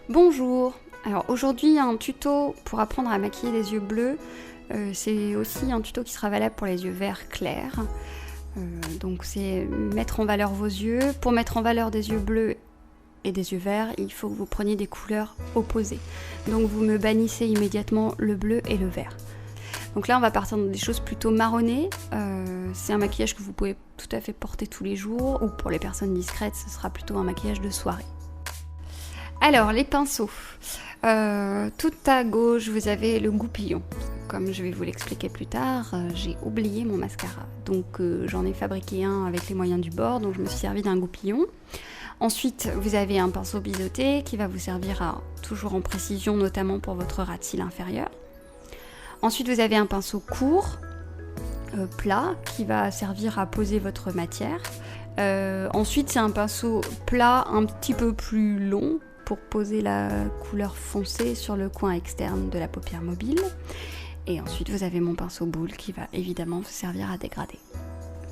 Bonjour. Alors aujourd'hui un tuto pour apprendre à maquiller les yeux bleus. C'est aussi un tuto qui sera valable pour les yeux verts clairs. Donc c'est mettre en valeur vos yeux. Pour mettre en valeur des yeux bleus et des yeux verts, il faut que vous preniez des couleurs opposées. Donc vous me bannissez immédiatement le bleu et le vert. Donc là on va partir dans des choses plutôt marronnées. C'est un maquillage que vous pouvez tout à fait porter tous les jours, ou pour les personnes discrètes ce sera plutôt un maquillage de soirée. Alors, les pinceaux. Tout à gauche, vous avez le goupillon. Comme je vais vous l'expliquer plus tard, j'ai oublié mon mascara. Donc, j'en ai fabriqué un avec les moyens du bord, donc je me suis servi d'un goupillon. Ensuite, vous avez un pinceau biseauté qui va vous servir à toujours en précision, notamment pour votre ras de cils inférieur. Ensuite, vous avez un pinceau court, plat, qui va servir à poser votre matière. Ensuite, c'est un pinceau plat un petit peu plus long, pour poser la couleur foncée sur le coin externe de la paupière mobile. Et ensuite vous avez mon pinceau boule qui va évidemment vous servir à dégrader.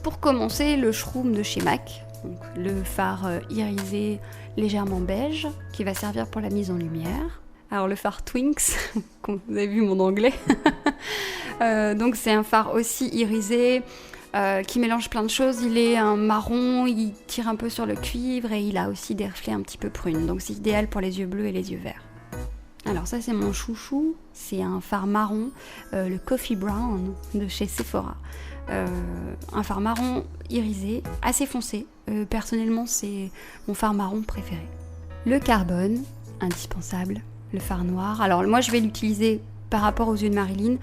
Pour commencer, le shroom de chez MAC, donc le fard irisé légèrement beige qui va servir pour la mise en lumière. Alors le fard Twinks, vous avez vu mon anglais, donc c'est un fard aussi irisé, qui mélange plein de choses. Il est un marron, il tire un peu sur le cuivre et il a aussi des reflets un petit peu prunes. Donc c'est idéal pour les yeux bleus et les yeux verts. Alors ça c'est mon chouchou, c'est un fard marron, le Coffee Brown de chez Sephora. Un fard marron irisé, assez foncé. Personnellement c'est mon fard marron préféré. Le carbone, indispensable. Le fard noir. Alors moi je vais l'utiliser par rapport aux yeux de Marilyn.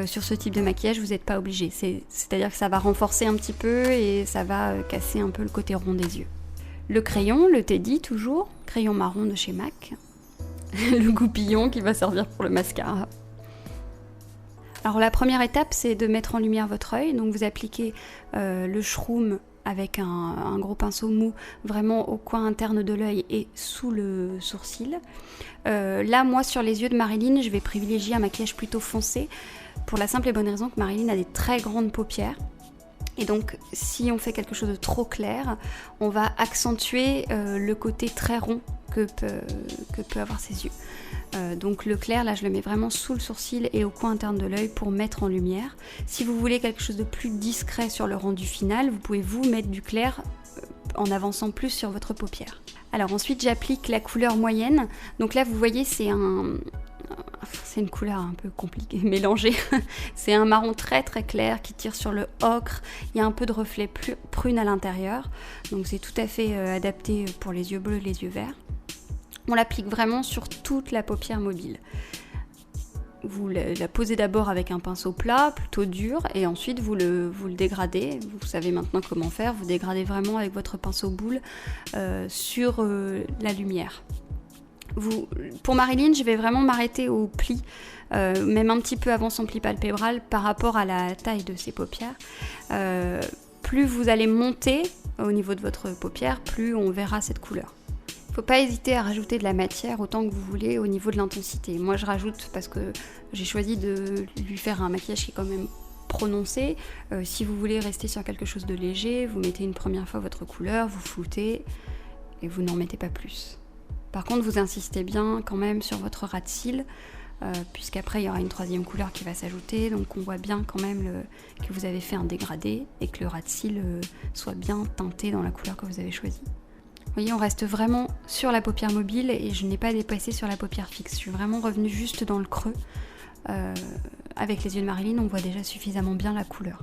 Sur ce type de maquillage, vous n'êtes pas obligé. C'est-à-dire que ça va renforcer un petit peu et ça va casser un peu le côté rond des yeux. Le crayon, le Teddy toujours, crayon marron de chez MAC. Le goupillon qui va servir pour le mascara. Alors la première étape, c'est de mettre en lumière votre œil. Donc vous appliquez le shroom avec un gros pinceau mou vraiment au coin interne de l'œil et sous le sourcil. Là, moi, sur les yeux de Marilyn, je vais privilégier un maquillage plutôt foncé pour la simple et bonne raison que Marilyn a des très grandes paupières. Et donc, si on fait quelque chose de trop clair, on va accentuer le côté très rond que peut avoir ses yeux. Donc le clair, là, je le mets vraiment sous le sourcil et au coin interne de l'œil pour mettre en lumière. Si vous voulez quelque chose de plus discret sur le rendu final, vous pouvez vous mettre du clair en avançant plus sur votre paupière. Alors ensuite, j'applique la couleur moyenne. Donc là, vous voyez, c'est une couleur un peu compliquée, mélangée. C'est un marron très très clair qui tire sur le ocre. Il y a un peu de reflet prune à l'intérieur. Donc c'est tout à fait adapté pour les yeux bleus et les yeux verts. On l'applique vraiment sur toute la paupière mobile. Vous la posez d'abord avec un pinceau plat, plutôt dur, et ensuite vous le dégradez. Vous savez maintenant comment faire. Vous dégradez vraiment avec votre pinceau boule sur la lumière. Pour Marilyn, je vais vraiment m'arrêter au pli, même un petit peu avant son pli palpébral par rapport à la taille de ses paupières. Plus vous allez monter au niveau de votre paupière, plus on verra cette couleur. Faut pas hésiter à rajouter de la matière autant que vous voulez au niveau de l'intensité. Moi je rajoute parce que j'ai choisi de lui faire un maquillage qui est quand même prononcé. Si vous voulez rester sur quelque chose de léger, vous mettez une première fois votre couleur, vous floutez et vous n'en mettez pas plus. Par contre vous insistez bien quand même sur votre ras de cils, puisqu'après il y aura une troisième couleur qui va s'ajouter, donc on voit bien quand même que vous avez fait un dégradé et que le ras de cils soit bien teinté dans la couleur que vous avez choisie. Vous voyez, on reste vraiment sur la paupière mobile et je n'ai pas dépassé sur la paupière fixe. Je suis vraiment revenue juste dans le creux. Avec les yeux de Marilyn, on voit déjà suffisamment bien la couleur.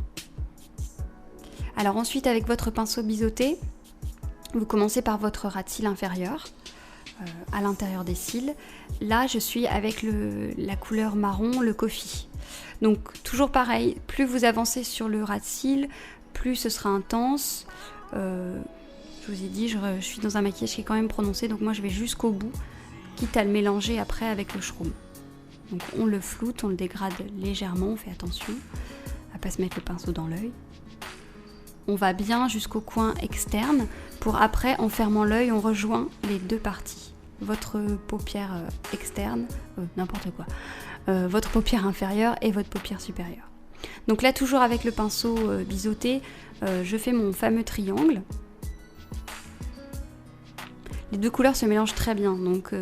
Alors ensuite, avec votre pinceau biseauté, vous commencez par votre ras de cils inférieur, à l'intérieur des cils. Là, je suis avec la couleur marron, le coffee. Donc toujours pareil, plus vous avancez sur le ras de cils, plus ce sera intense. Je vous ai dit, je suis dans un maquillage qui est quand même prononcé, donc moi je vais jusqu'au bout, quitte à le mélanger après avec le shroom. Donc on le floute, on le dégrade légèrement, on fait attention à pas se mettre le pinceau dans l'œil. On va bien jusqu'au coin externe, pour après, en fermant l'œil, on rejoint les deux parties. Votre paupière externe, n'importe quoi, votre paupière inférieure et votre paupière supérieure. Donc là, toujours avec le pinceau biseauté, je fais mon fameux triangle. Les deux couleurs se mélangent très bien, donc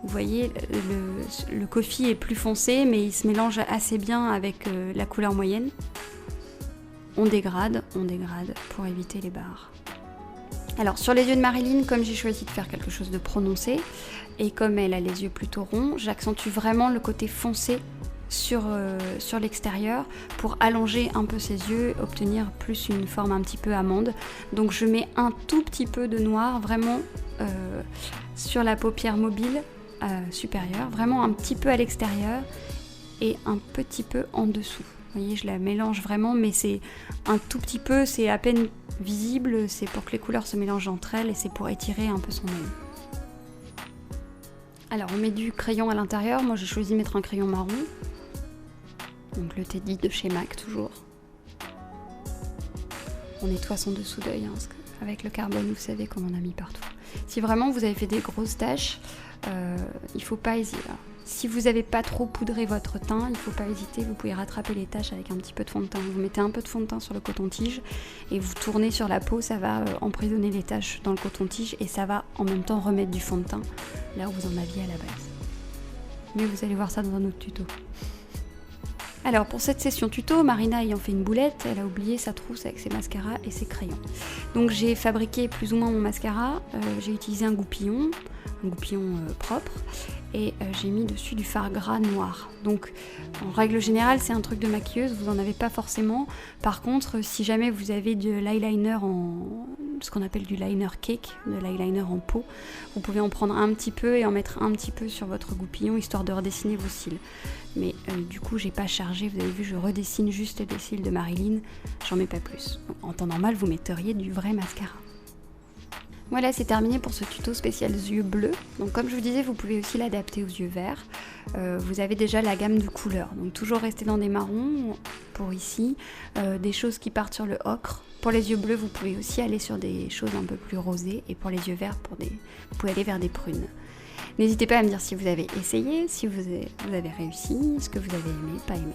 Vous voyez, le coffee est plus foncé, mais il se mélange assez bien avec la couleur moyenne. On dégrade pour éviter les barres. Alors sur les yeux de Marilyn, comme j'ai choisi de faire quelque chose de prononcé, et comme elle a les yeux plutôt ronds, j'accentue vraiment le côté foncé sur l'extérieur pour allonger un peu ses yeux, obtenir plus une forme un petit peu amande. Donc je mets un tout petit peu de noir vraiment sur la paupière mobile supérieure, vraiment un petit peu à l'extérieur et un petit peu en dessous. Vous voyez, je la mélange vraiment, mais c'est un tout petit peu, c'est à peine visible, c'est pour que les couleurs se mélangent entre elles et c'est pour étirer un peu son œil. Alors on met du crayon à l'intérieur, moi j'ai choisi de mettre un crayon marron, donc le Teddy de chez MAC toujours. On nettoie son dessous d'œil, hein, parce qu'avec le carbone vous savez qu'on en a mis partout. Si vraiment vous avez fait des grosses taches, il ne faut pas hésiter. Si vous n'avez pas trop poudré votre teint, il ne faut pas hésiter, vous pouvez rattraper les taches avec un petit peu de fond de teint. Vous mettez un peu de fond de teint sur le coton-tige et vous tournez sur la peau, ça va emprisonner les taches dans le coton-tige et ça va en même temps remettre du fond de teint là où vous en aviez à la base. Mais vous allez voir ça dans un autre tuto. Alors pour cette session tuto, Marina ayant fait une boulette, elle a oublié sa trousse avec ses mascaras et ses crayons. Donc j'ai fabriqué plus ou moins mon mascara, j'ai utilisé un goupillon propre et j'ai mis dessus du fard gras noir. Donc en règle générale c'est un truc de maquilleuse, vous n'en avez pas forcément. Par contre si jamais vous avez de l'eyeliner ce qu'on appelle du liner cake, de l'eyeliner en pot, vous pouvez en prendre un petit peu et en mettre un petit peu sur votre goupillon histoire de redessiner vos cils. Mais du coup j'ai pas chargé, vous avez vu, je redessine juste les cils de Marilyn, j'en mets pas plus. En temps normal vous metteriez du vrai mascara. Voilà, c'est terminé pour ce tuto spécial yeux bleus. Donc comme je vous disais, vous pouvez aussi l'adapter aux yeux verts. Vous avez déjà la gamme de couleurs, donc toujours rester dans des marrons pour ici, des choses qui partent sur le ocre. Pour les yeux bleus, vous pouvez aussi aller sur des choses un peu plus rosées, et pour les yeux verts, vous pouvez aller vers des prunes. N'hésitez pas à me dire si vous avez essayé, si vous avez réussi, ce que vous avez aimé, pas aimé.